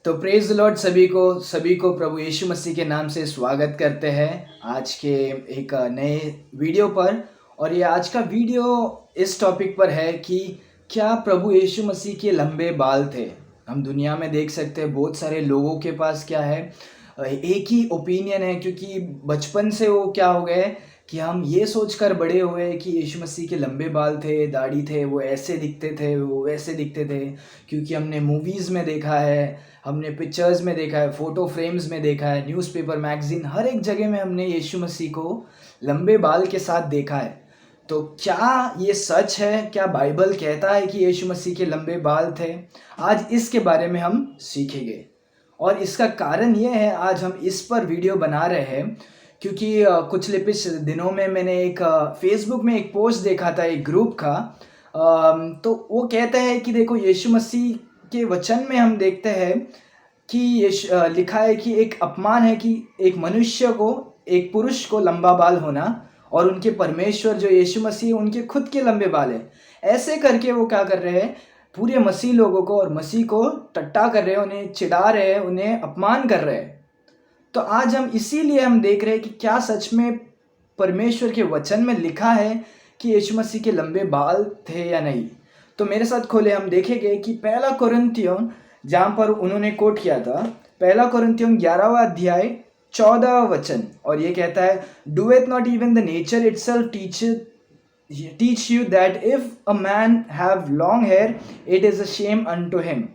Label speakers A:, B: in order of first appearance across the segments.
A: तो praise the Lord सभी को प्रभु यीशु मसीह के नाम से स्वागत करते हैं आज के एक नए वीडियो पर। और ये आज का वीडियो इस टॉपिक पर है कि क्या प्रभु यीशु मसीह के लंबे बाल थे। हम दुनिया में देख सकते हैं बहुत सारे लोगों के पास क्या है, एक ही ओपिनियन है, क्योंकि बचपन से वो क्या हो गए कि हम ये सोचकर बड़े हुए कि यीशु मसीह के लंबे बाल थे, दाढ़ी थे, वो ऐसे दिखते थे, वो वैसे दिखते थे, क्योंकि हमने मूवीज़ में देखा है, हमने पिक्चर्स में देखा है, फ़ोटो फ्रेम्स में देखा है, न्यूज़पेपर, मैगज़ीन, हर एक जगह में हमने यीशु मसीह को लंबे बाल के साथ देखा है। तो क्या ये सच है? क्या बाइबल कहता है कि यीशु मसीह के लंबे बाल थे? आज इसके बारे में हम सीखेंगे और इसका कारण ये है आज हम इस पर वीडियो बना रहे हैं क्योंकि कुछ दिनों में मैंने एक फेसबुक में एक पोस्ट देखा था एक ग्रुप का। तो वो कहते हैं कि देखो, यीशु मसीह के वचन में हम देखते हैं कि लिखा है कि एक अपमान है कि एक मनुष्य को, एक पुरुष को लंबा बाल होना, और उनके परमेश्वर जो यीशु मसीह उनके खुद के लंबे बाल हैं। ऐसे करके वो क्या कर रहे हैं, पूरे मसीह लोगों को और मसीह को टट्टा कर रहे हैं, उन्हें चिढ़ा रहे हैं, उन्हें अपमान कर रहे हैं। तो आज हम इसीलिए हम देख रहे हैं कि क्या सच में परमेश्वर के वचन में लिखा है कि यीशु मसीह के लंबे बाल थे या नहीं। तो मेरे साथ खोले, हम देखेंगे कि पहला कुरिन्थियों, जहाँ पर उन्होंने कोट किया था, पहला कुरिन्थियों 11वां अध्याय 14वां वचन, और ये कहता है, doeth not even the nature itself teach you that if a man have long hair it is a shame unto him.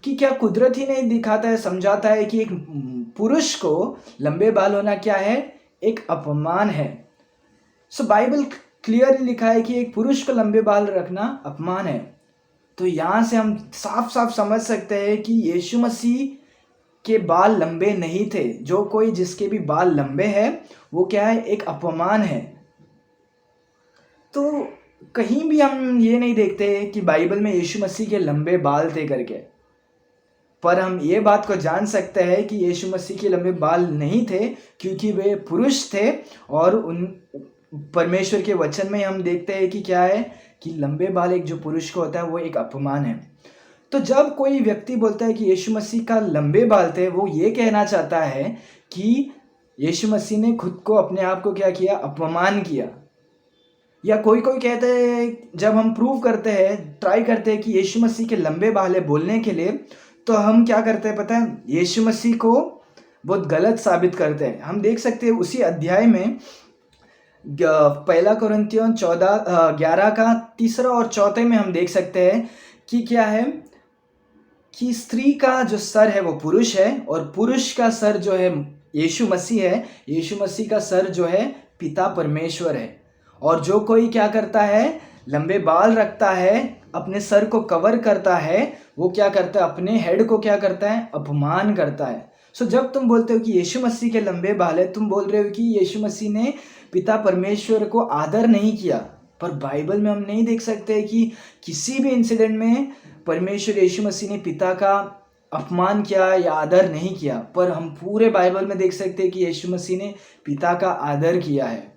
A: कि क्या कुदरत ही नहीं दिखाता है, समझाता है कि एक पुरुष को लंबे बाल होना क्या है, एक अपमान है। सो बाइबल क्लियरली लिखा है कि एक पुरुष को लंबे बाल रखना अपमान है। तो यहाँ से हम साफ साफ समझ सकते हैं कि यीशु मसीह के बाल लंबे नहीं थे। जो कोई जिसके भी बाल लंबे हैं वो क्या है, एक अपमान है। तो कहीं भी हम ये नहीं देखते कि बाइबल में यीशु मसीह के लंबे बाल थे करके, पर हम ये बात को जान सकते हैं कि यीशु मसीह के लंबे बाल नहीं थे क्योंकि वे पुरुष थे। और उन परमेश्वर के वचन में हम देखते हैं कि क्या है, कि लंबे बाल एक जो पुरुष को होता है वो एक अपमान है। तो जब कोई व्यक्ति बोलता है कि यीशु मसीह का लंबे बाल थे, वो ये कहना चाहता है कि यीशु मसीह ने खुद को, अपने आप को क्या किया, अपमान किया। या कोई कोई कहते हैं, जब हम प्रूव करते हैं, ट्राई करते हैं कि यीशु मसीह के लंबे बाल है बोलने के लिए, तो हम क्या करते हैं पता है, यीशु मसीह को बहुत गलत साबित करते हैं। हम देख सकते हैं उसी अध्याय में पहला कुरिन्थियों 11 का 3 और 4 में हम देख सकते हैं कि क्या है, कि स्त्री का जो सर है वो पुरुष है, और पुरुष का सर जो है यीशु मसीह है, यीशु मसीह का सर जो है पिता परमेश्वर है। और जो कोई क्या करता है, लंबे बाल रखता है, अपने सर को कवर करता है, वो क्या करता है, अपने हेड को क्या करता है, अपमान करता है। सो जब तुम बोलते हो कि यीशु मसीह के लंबे बाल है, तुम बोल रहे हो कि यीशु मसीह ने पिता परमेश्वर को आदर नहीं किया। पर बाइबल में हम नहीं देख सकते कि किसी भी इंसिडेंट में परमेश्वर यीशु मसीह ने पिता का अपमान किया या आदर नहीं किया। पर हम पूरे बाइबल में देख सकते हैं कि यीशु मसीह ने पिता का आदर किया है।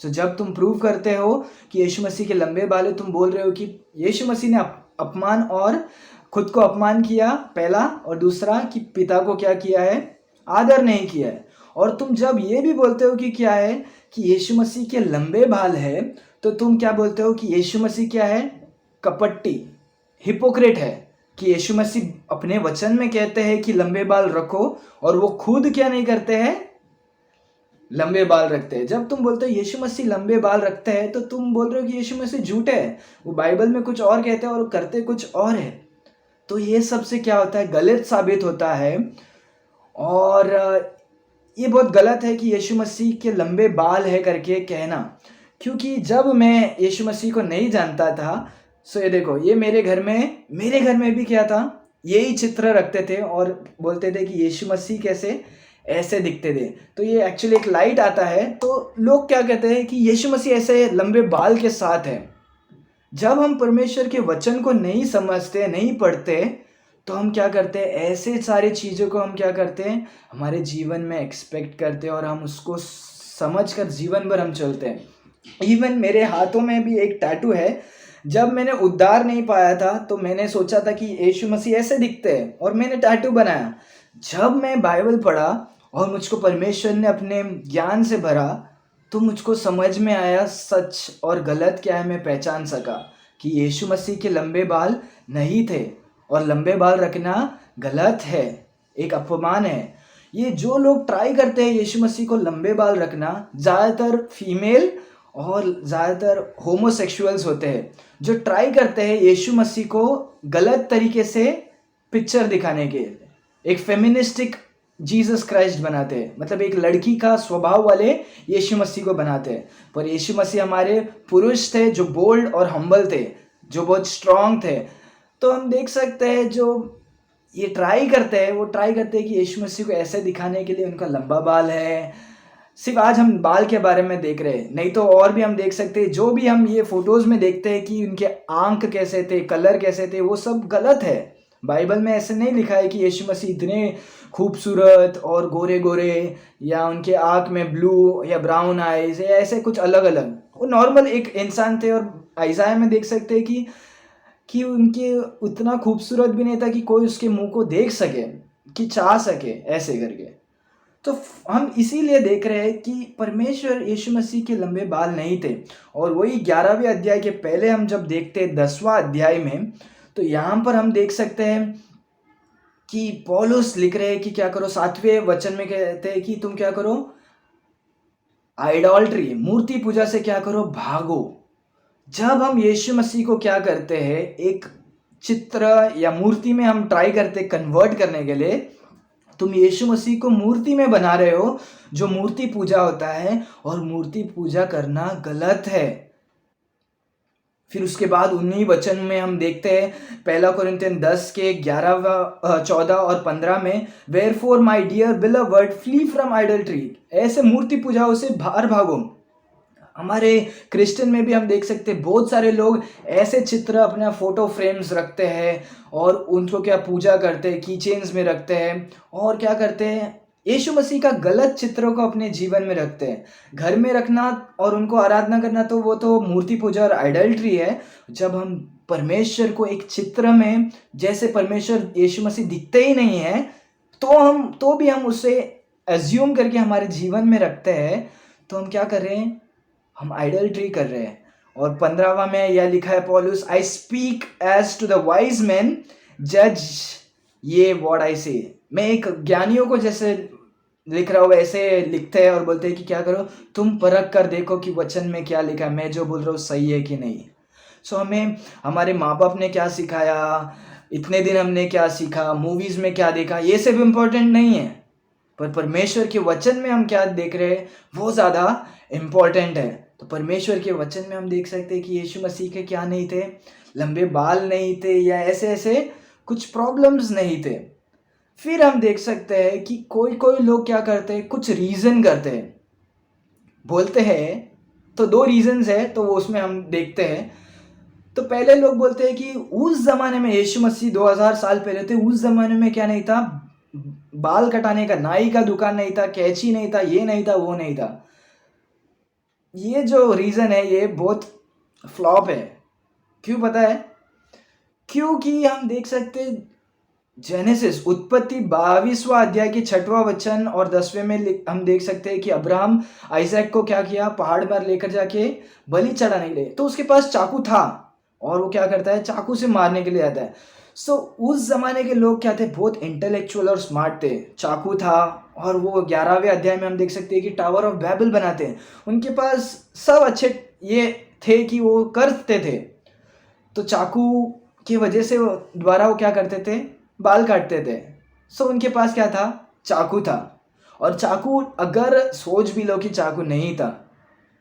A: सो जब तुम प्रूव करते हो कि यीशु मसीह के लंबे बाल है, तुम बोल रहे हो कि यीशु मसीह ने अपमान और खुद को अपमान किया, पहला, और दूसरा कि पिता को क्या किया है, आदर नहीं किया है। और तुम जब ये भी बोलते हो कि क्या है, कि यीशु मसीह के लंबे बाल है, तो तुम क्या बोलते हो कि यीशु मसीह क्या है, कपटी, हिपोक्रेट है। कि यीशु मसीह अपने वचन में कहते हैं कि लंबे बाल रखो, और वो खुद क्या नहीं करते हैं, लंबे बाल रखते हैं। जब तुम बोलते हो यीशु मसीह लंबे बाल रखते हैं, तो तुम बोल रहे हो कि यीशु मसीह झूठे है, वो बाइबल में कुछ और कहते हैं और करते कुछ और है। तो ये सबसे क्या होता है, गलत साबित होता है। और ये बहुत गलत है कि यीशु मसीह के लंबे बाल है करके कहना, क्योंकि जब मैं यीशु मसीह को नहीं जानता था, सो ये देखो, ये मेरे घर में भी क्या था, यही चित्र रखते थे और बोलते थे कि यीशु मसीह कैसे ऐसे दिखते थे। तो ये एक्चुअली एक लाइट आता है, तो लोग क्या कहते हैं कि यीशु मसीह ऐसे लंबे बाल के साथ है। जब हम परमेश्वर के वचन को नहीं समझते, नहीं पढ़ते, तो हम क्या करते हैं, ऐसे सारी चीज़ों को हम क्या करते हैं, हमारे जीवन में एक्सपेक्ट करते हैं और हम उसको समझ कर जीवन भर हम चलते हैं। इवन मेरे हाथों में भी एक टैटू है जब मैंने उद्धार नहीं पाया था तो मैंने सोचा था कि यीशु मसीह ऐसे दिखते हैं और मैंने टैटू बनाया। जब मैं बाइबल पढ़ा और मुझको परमेश्वर ने अपने ज्ञान से भरा तो मुझको समझ में आया सच और गलत क्या है। मैं पहचान सका कि यीशु मसीह के लंबे बाल नहीं थे और लंबे बाल रखना गलत है, एक अपमान है। ये जो लोग ट्राई करते हैं यीशु मसीह को लंबे बाल रखना, ज़्यादातर फीमेल और ज़्यादातर होमोसेक्सुअल्स होते हैं जो ट्राई करते हैं यीशु मसीह को गलत तरीके से पिक्चर दिखाने के, एक फेमिनिस्टिक जीसस क्राइस्ट बनाते हैं, मतलब एक लड़की का स्वभाव वाले यीशु मसीह को बनाते हैं। पर यीशु मसीह हमारे पुरुष थे जो बोल्ड और हम्बल थे, जो बहुत स्ट्रांग थे। तो हम देख सकते हैं जो ये ट्राई करते हैं वो ट्राई करते हैं कि यीशु मसीह को ऐसे दिखाने के लिए उनका लंबा बाल है। सिर्फ आज हम बाल के बारे में देख रहे हैं, नहीं तो और भी हम देख सकते हैं। जो भी हम ये फोटोज़ में देखते हैं कि उनके आंख कैसे थे, कलर कैसे थे, वो सब गलत है। बाइबल में ऐसे नहीं लिखा है कि यीशु मसीह इतने खूबसूरत और गोरे गोरे, या उनके आँख में ब्लू या ब्राउन आइज या ऐसे कुछ अलग अलग। वो नॉर्मल एक इंसान थे। और आइज़ाया में देख सकते हैं कि उनके उतना खूबसूरत भी नहीं था कि कोई उसके मुंह को देख सके, कि चाह सके ऐसे करके। तो हम इसीलिए देख रहे हैं कि परमेश्वर यीशु मसीह के लंबे बाल नहीं थे। और वही 11वें अध्याय के पहले हम जब देखते हैं 10वां अध्याय में, तो यहाँ पर हम देख सकते हैं कि पौलुस लिख रहे हैं कि क्या करो। 7वें वचन में कहते हैं कि तुम क्या करो, आइडोल्ट्री, मूर्ति पूजा से क्या करो, भागो। जब हम यीशु मसीह को क्या करते हैं, एक चित्र या मूर्ति में हम ट्राई करते कन्वर्ट करने के लिए, तुम यीशु मसीह को मूर्ति में बना रहे हो, जो मूर्ति पूजा होता है। और मूर्ति पूजा करना गलत है। फिर उसके बाद 19 वचन में हम देखते हैं, 1 कोरिन्थियन 10 के 11, 14 और 15 में, wherefore my dear beloved flee from idolatry, ऐसे मूर्ति पूजाओं से बाहर भागो। हमारे क्रिश्चियन में भी हम देख सकते हैं बहुत सारे लोग ऐसे चित्र अपना फोटो फ्रेम्स रखते हैं और उनको क्या पूजा करते हैं, की चेन्स में रखते हैं, और क्या करते हैं, यीशु मसीह का गलत चित्रों को अपने जीवन में रखते हैं। घर में रखना और उनको आराधना करना तो वो तो मूर्ति पूजा और आइडल्ट्री है। जब हम परमेश्वर को एक चित्र में, जैसे परमेश्वर यीशु मसीह दिखते ही नहीं है, तो भी हम उसे एज्यूम करके हमारे जीवन में रखते हैं, तो हम क्या कर रहे हैं, हम आइडल्ट्री कर रहे हैं। और 15वां में यह लिखा है पौलुस, I speak as to the wise man, जज ये व्हाट आई से। मैं एक ज्ञानियों को जैसे लिख रहा हूँ वैसे लिखते हैं और बोलते हैं कि क्या करो, तुम परख कर देखो कि वचन में क्या लिखा है, मैं जो बोल रहा हूँ सही है कि नहीं। सो हमें हमारे माँ बाप ने क्या सिखाया, इतने दिन हमने क्या सीखा, मूवीज़ में क्या देखा, ये सब इम्पोर्टेंट नहीं है। पर परमेश्वर के वचन में हम क्या देख रहे हैं वो ज़्यादा इम्पोर्टेंट है। तो परमेश्वर के वचन में हम देख सकते हैं कि यीशु मसीह के क्या नहीं थे, लंबे बाल नहीं थे, या ऐसे ऐसे कुछ प्रॉब्लम्स नहीं थे। फिर हम देख सकते हैं कि कोई कोई लोग क्या करते हैं, कुछ रीज़न करते हैं, बोलते हैं। तो 2 रीज़न्स है, तो वो उसमें हम देखते हैं। तो पहले लोग बोलते हैं कि उस ज़माने में, यीशु मसीह 2000 साल पहले थे, उस ज़माने में क्या नहीं था, बाल कटाने का नाई का दुकान नहीं था, कैंची नहीं था, ये नहीं था, वो नहीं था। ये जो रीज़न है ये बहुत फ्लॉप है। क्यों पता है? क्योंकि हम देख सकते जेनेसिस, उत्पत्ति 22वां अध्याय के 6वां वचन और 10वें में हम देख सकते हैं कि अब्राहम आइजैक को क्या किया, पहाड़ पर लेकर जाके बलि चढ़ाने के लिए। तो उसके पास चाकू था और वो क्या करता है, चाकू से मारने के लिए आता है। सो उस जमाने के लोग क्या थे, बहुत इंटेलेक्चुअल और स्मार्ट थे। चाकू था और वो 11वें अध्याय में हम देख सकते हैं कि टावर ऑफ बैबल बनाते हैं। उनके पास सब अच्छे ये थे कि वो करते थे। तो चाकू की वजह से द्वारा वो क्या करते थे, बाल काटते थे। सो उनके पास क्या था, चाकू था। और चाकू, अगर सोच भी लो कि चाकू नहीं था,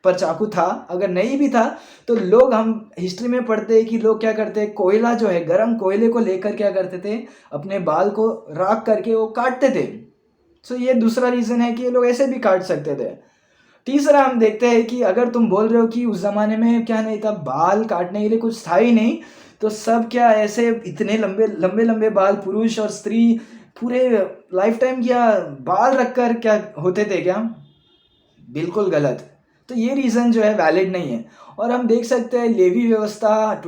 A: पर चाकू था, अगर नहीं भी था तो लोग, हम हिस्ट्री में पढ़ते हैं कि लोग क्या करते हैं, कोयला जो है, गर्म कोयले को लेकर क्या करते थे, अपने बाल को राख करके वो काटते थे। सो ये दूसरा रीज़न है कि ये लोग ऐसे भी काट सकते थे। तीसरा हम देखते हैं कि अगर तुम बोल रहे हो कि उस ज़माने में क्या नहीं था, बाल काटने के लिए कुछ था ही नहीं, तो सब क्या ऐसे इतने लंबे लंबे लंबे बाल, पुरुष और स्त्री पूरे लाइफ टाइम क्या बाल रखकर क्या होते थे क्या? बिल्कुल गलत। तो ये रीज़न जो है वैलिड नहीं है। और हम देख सकते हैं लेवी व्यवस्था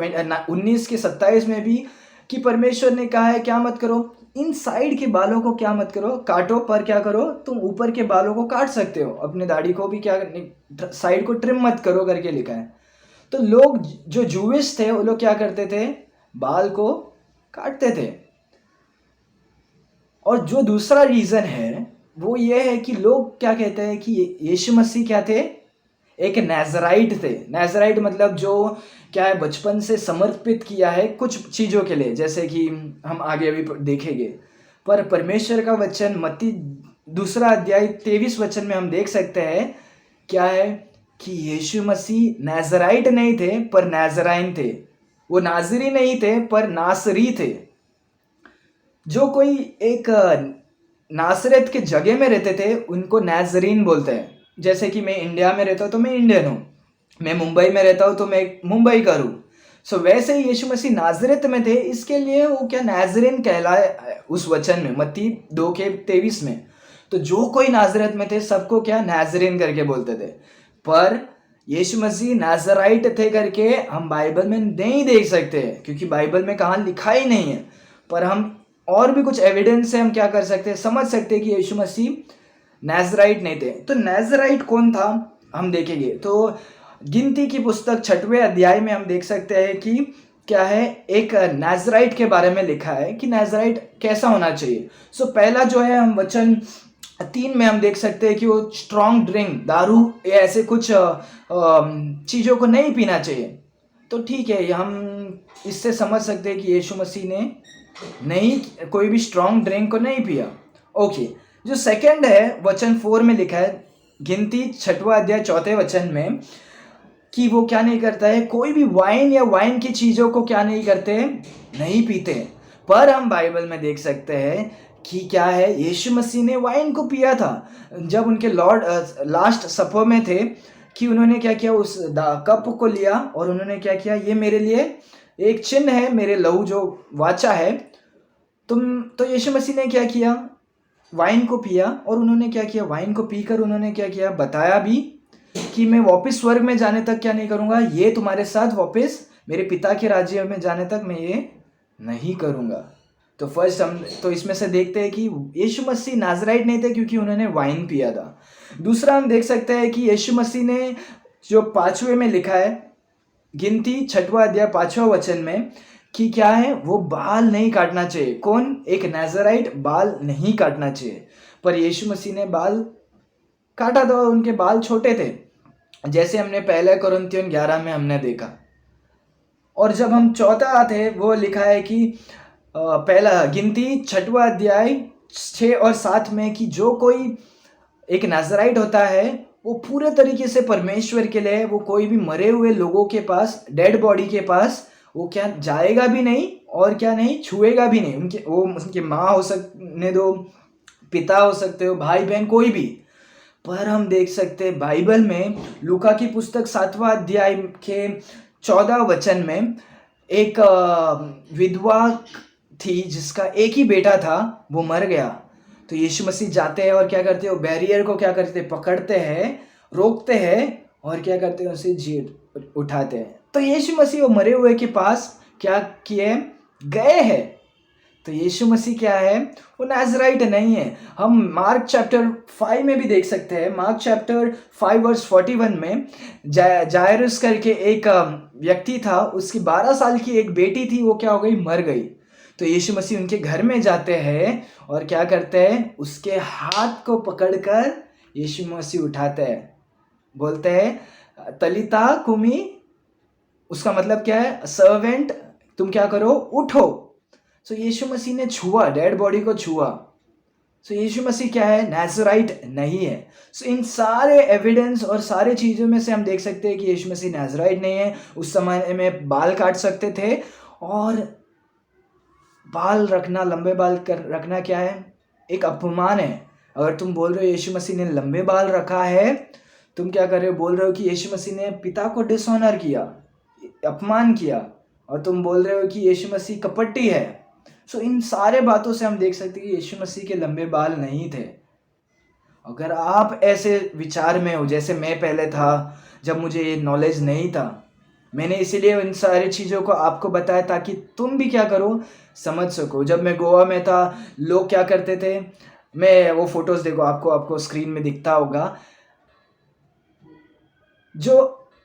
A: 19 के 27 में भी कि परमेश्वर ने कहा है क्या मत करो, इन साइड के बालों को क्या मत करो, काटो, पर क्या करो, तुम ऊपर के बालों को काट सकते हो, अपने दाढ़ी को भी क्या साइड को ट्रिम मत करो करके लिखा है। तो लोग जो जूविश थे वो लोग क्या करते थे, बाल को काटते थे। और जो दूसरा रीज़न है वो ये है कि लोग क्या कहते हैं कि यीशु मसीह क्या थे, एक नेज़राइट थे। नेज़राइट मतलब जो क्या है, बचपन से समर्पित किया है कुछ चीज़ों के लिए, जैसे कि हम आगे अभी देखेंगे। पर परमेश्वर का वचन मत्ती 2 अध्याय 23 वचन में हम देख सकते हैं क्या है कि यीशु मसीह नेज़राइट नहीं थे पर नेज़राइन थे। वो नाज़री नहीं थे पर नासरी थे। जो कोई एक नासरत के जगह में रहते थे उनको नाजरीन बोलते हैं। जैसे कि मैं इंडिया में रहता हूँ तो मैं इंडियन हूँ, मैं मुंबई में रहता हूँ तो मैं मुंबई का हूँ। सो वैसे ही यीशु मसीह नाजरत में थे, इसके लिए वो क्या नाजरीन कहलाए उस वचन में, मत्ती 2 के 23 में। तो जो कोई नाजरत में थे सबको क्या नाजरीन करके बोलते थे। पर यीशु मसीह नाजराइट थे करके हम बाइबल में नहीं देख सकते क्योंकि बाइबल में कहाँ लिखा ही नहीं है। पर हम और भी कुछ एविडेंस से हम क्या कर सकते हैं, समझ सकते हैं कि यीशु मसीह नाजराइट नहीं थे। तो नाजराइट कौन था हम देखेंगे। तो गिनती की पुस्तक 6वें अध्याय में हम देख सकते हैं कि क्या है, एक नाजराइट के बारे में लिखा है कि नाजराइट कैसा होना चाहिए। सो पहला जो है हम वचन 3 में हम देख सकते हैं कि वो स्ट्रॉन्ग ड्रिंक, दारू या ऐसे कुछ चीज़ों को नहीं पीना चाहिए। तो ठीक है, हम इससे समझ सकते हैं कि यीशु मसीह ने नहीं, कोई भी स्ट्रॉन्ग ड्रिंक को नहीं पिया। ओके, जो सेकंड है वचन 4 में लिखा है, गिनती 6वां अध्याय 4 वचन में, कि वो क्या नहीं करता है, कोई भी वाइन या वाइन की चीज़ों को क्या नहीं करते, नहीं पीते। पर हम बाइबल में देख सकते हैं कि क्या है, यीशु मसीह ने वाइन को पिया था जब उनके लॉर्ड लास्ट सपर में थे, कि उन्होंने क्या किया, उस कप को लिया और उन्होंने क्या किया, ये मेरे लिए एक चिन्ह है, मेरे लहू जो वाचा है। तो यीशु मसीह ने क्या किया, वाइन को पिया और उन्होंने क्या किया, वाइन को पीकर उन्होंने क्या किया, बताया भी कि मैं वापस स्वर्ग में जाने तक क्या नहीं करूँगा, ये तुम्हारे साथ वापस मेरे पिता के राज्य में जाने तक मैं ये नहीं करूँगा। तो फर्स्ट हम तो इसमें से देखते हैं कि यीशु मसीह नाजराइट नहीं थे क्योंकि उन्होंने वाइन पिया था। दूसरा हम देख सकते हैं कि यीशु मसीह ने जो 5वें में लिखा है, गिनती 6वां अध्याय 5वां वचन में, कि क्या है, वो बाल नहीं काटना चाहिए। कौन, एक नाजराइट बाल नहीं काटना चाहिए। पर यीशु मसीह ने बाल काटा था और उनके बाल छोटे थे, जैसे हमने पहले कोरिन्थियों 11 में हमने देखा। और जब हम चौथा आते वो लिखा है कि पहला गिनती 6वां अध्याय 6 और 7 में, कि जो कोई एक नाजराइट होता है वो पूरे तरीके से परमेश्वर के लिए, वो कोई भी मरे हुए लोगों के पास, डेड बॉडी के पास वो क्या जाएगा भी नहीं और क्या नहीं छुएगा भी नहीं। उनके माँ हो सकने दो, पिता हो सकते हो, भाई बहन, कोई भी। पर हम देख सकते हैं बाइबल में लूका की पुस्तक 7वां अध्याय के 14 वचन में, एक विधवा थी जिसका एक ही बेटा था, वो मर गया। तो यीशु मसीह जाते हैं और क्या करते हैं, वो बैरियर को क्या करते हैं, पकड़ते हैं, रोकते हैं और क्या करते हैं, उसे जी उठाते हैं। तो यीशु मसीह वो मरे हुए के पास क्या किए, गए हैं। तो यीशु मसीह क्या है, वो नाजराइट नहीं है। हम मार्क चैप्टर 5 में भी देख सकते हैं। मार्क चैप्टर 5 वर्स 41 में जायरस करके एक व्यक्ति था, उसकी 12 साल की एक बेटी थी, वो क्या हो गई, मर गई। तो यीशु मसीह उनके घर में जाते हैं और क्या करते हैं, उसके हाथ को पकड़कर यीशु मसीह उठाते हैं, बोलते हैं तलिता कुमी, उसका मतलब क्या है, सर्वेंट तुम क्या करो, उठो। सो यीशु मसीह ने छुआ, डेड बॉडी को छुआ। सो यीशु मसीह क्या है, नाजराइट नहीं है। सो इन सारे एविडेंस और सारे चीज़ों में से हम देख सकते हैं कि यीशु मसीह नाजराइट नहीं है। उस समय में बाल काट सकते थे, और बाल रखना, लंबे बाल रखना क्या है, एक अपमान है। अगर तुम बोल रहे हो यीशु मसीह ने लंबे बाल रखा है, तुम क्या कर रहे हो, बोल रहे हो कि यीशु मसीह ने पिता को डिसऑनर किया, अपमान किया, और तुम बोल रहे हो कि यीशु मसीह कपटी है। सो इन सारे बातों से हम देख सकते हैं कि यीशु मसीह के लंबे बाल नहीं थे। अगर आप ऐसे विचार में हो जैसे मैं पहले था, जब मुझे ये नॉलेज नहीं था, मैंने इसीलिए इन सारी चीज़ों को आपको बताया ताकि तुम भी क्या करो, समझ सको। जब मैं गोवा में था, लोग क्या करते थे, मैं वो फोटोज़ देखो, आपको आपको स्क्रीन में दिखता होगा, जो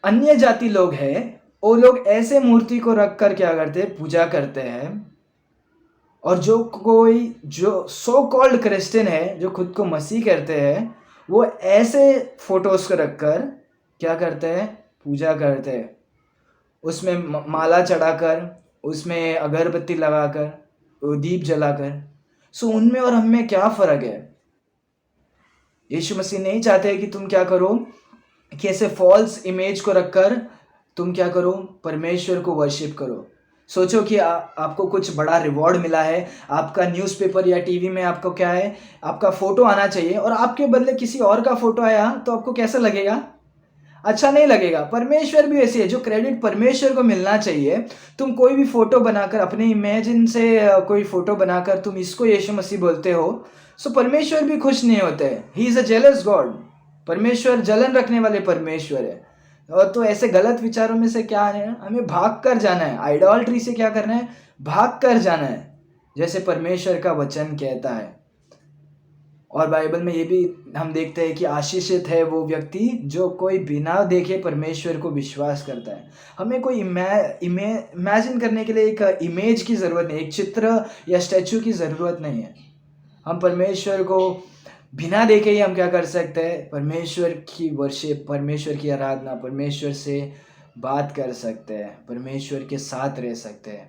A: अन्य जाति लोग हैं वो लोग ऐसे मूर्ति को रख कर क्या करते हैं, पूजा करते हैं। और जो सो कॉल्ड क्रिश्चियन है, जो खुद को मसीह कहते हैं, वो ऐसे फोटोज को रखकर क्या करते हैं, पूजा करते हैं। उसमें माला चढ़ाकर, उसमें अगरबत्ती लगाकर, दीप जलाकर। सो उनमें और हम में क्या फ़र्क है? यीशु मसीह नहीं चाहते कि तुम क्या करो, कि ऐसे फॉल्स इमेज को रखकर तुम क्या करो, परमेश्वर को वर्शिप करो। सोचो कि आपको कुछ बड़ा रिवॉर्ड मिला है, आपका न्यूज़पेपर या टीवी में आपको क्या है, आपका फ़ोटो आना चाहिए, और आपके बदले किसी और का फ़ोटो आया तो आपको कैसा लगेगा? अच्छा नहीं लगेगा। परमेश्वर भी ऐसे है, जो क्रेडिट परमेश्वर को मिलना चाहिए, तुम कोई भी फ़ोटो बनाकर, अपने इमेजिन से कोई फ़ोटो बनाकर तुम इसको यीशु मसीह बोलते हो, सो परमेश्वर भी खुश नहीं होते। He is a jealous God. परमेश्वर जलन रखने वाले परमेश्वर है। और तो ऐसे गलत विचारों में से क्या है, हमें भाग कर जाना है। आइडॉल्ट्री से क्या करना है, भाग कर जाना है, जैसे परमेश्वर का वचन कहता है। और बाइबल में ये भी हम देखते हैं कि आशीषित है वो व्यक्ति जो कोई बिना देखे परमेश्वर को विश्वास करता है। हमें कोई इमेजिन करने के लिए एक इमेज की ज़रूरत नहीं, एक चित्र या स्टैचू की ज़रूरत नहीं है। हम परमेश्वर को बिना देखे ही हम क्या कर सकते हैं, परमेश्वर की वर्शिप, परमेश्वर की आराधना, परमेश्वर से बात कर सकते हैं, परमेश्वर के साथ रह सकते हैं।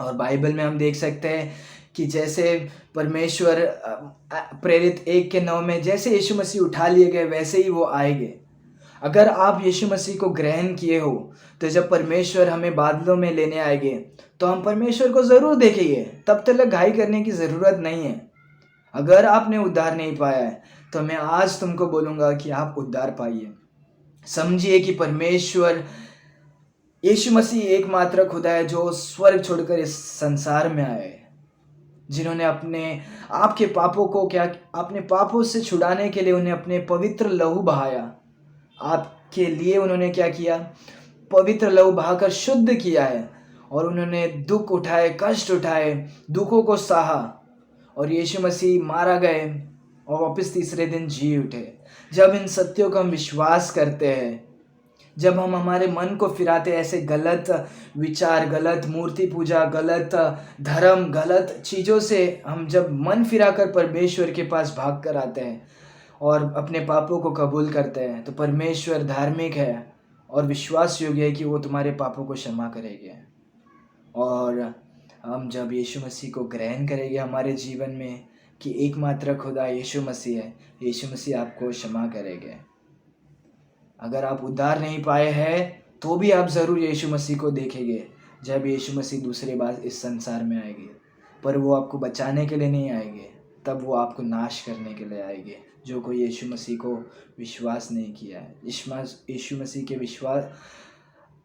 A: और बाइबल में हम देख सकते हैं कि जैसे परमेश्वर प्रेरित 1:9 में जैसे यीशु मसीह उठा लिए गए वैसे ही वो आएंगे। अगर आप यीशु मसीह को ग्रहण किए हो, तो जब परमेश्वर हमें बादलों में लेने आएंगे तो हम परमेश्वर को ज़रूर देखेंगे। तब तक घाई करने की ज़रूरत नहीं है। अगर आपने उद्धार नहीं पाया है तो मैं आज तुमको बोलूँगा कि आप उद्धार पाइए। समझिए कि परमेश्वर यीशु मसीह एकमात्र खुदा है जो स्वर्ग छोड़कर इस संसार में आए, जिन्होंने आपके पापों को अपने पापों से छुड़ाने के लिए उन्हें अपने पवित्र लहू बहाया। आपके लिए उन्होंने क्या किया, पवित्र लहू बहाकर शुद्ध किया है। और उन्होंने दुख उठाए, कष्ट उठाए, दुखों को सहा, और यीशु मसीह मारा गए और वापस तीसरे दिन जी उठे। जब इन सत्यों का हम विश्वास करते हैं, जब हम हमारे मन को फिराते ऐसे गलत विचार, गलत मूर्ति पूजा, गलत धर्म, गलत चीज़ों से हम जब मन फिराकर परमेश्वर के पास भाग कर आते हैं और अपने पापों को कबूल करते हैं, तो परमेश्वर धार्मिक है और विश्वास योग्य है कि वो तुम्हारे पापों को क्षमा करेंगे। और हम जब यीशु मसीह को ग्रहण करेंगे हमारे जीवन में कि एकमात्र खुदा यीशु मसीह है, यीशु मसीह आपको क्षमा करेंगे। अगर आप उद्धार नहीं पाए हैं तो भी आप ज़रूर यीशु मसीह को देखेंगे जब यीशु मसीह दूसरी बार इस संसार में आएंगे। पर वो आपको बचाने के लिए नहीं आएंगे, तब वो आपको नाश करने के लिए आएंगे, जो कोई यीशु मसीह को विश्वास नहीं किया है। यीशु मसीह के विश्वास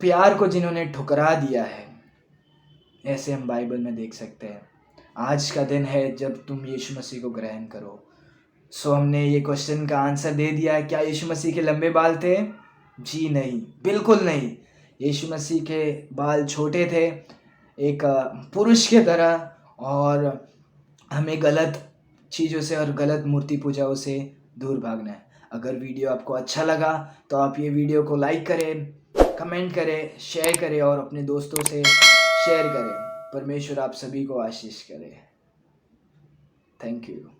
A: प्यार को जिन्होंने ठुकरा दिया है, ऐसे हम बाइबल में देख सकते हैं। आज का दिन है जब तुम यीशु मसीह को ग्रहण करो। सो हमने ये क्वेश्चन का आंसर दे दिया है। क्या यीशु मसीह के लंबे बाल थे? जी नहीं, बिल्कुल नहीं। यीशु मसीह के बाल छोटे थे, एक पुरुष के तरह। और हमें गलत चीज़ों से और गलत मूर्ति पूजाओं से दूर भागना है। अगर वीडियो आपको अच्छा लगा तो आप ये वीडियो को लाइक करें, कमेंट करें, शेयर करें और अपने दोस्तों से शेयर करें। परमेश्वर आप सभी को आशीष करे। Thank you.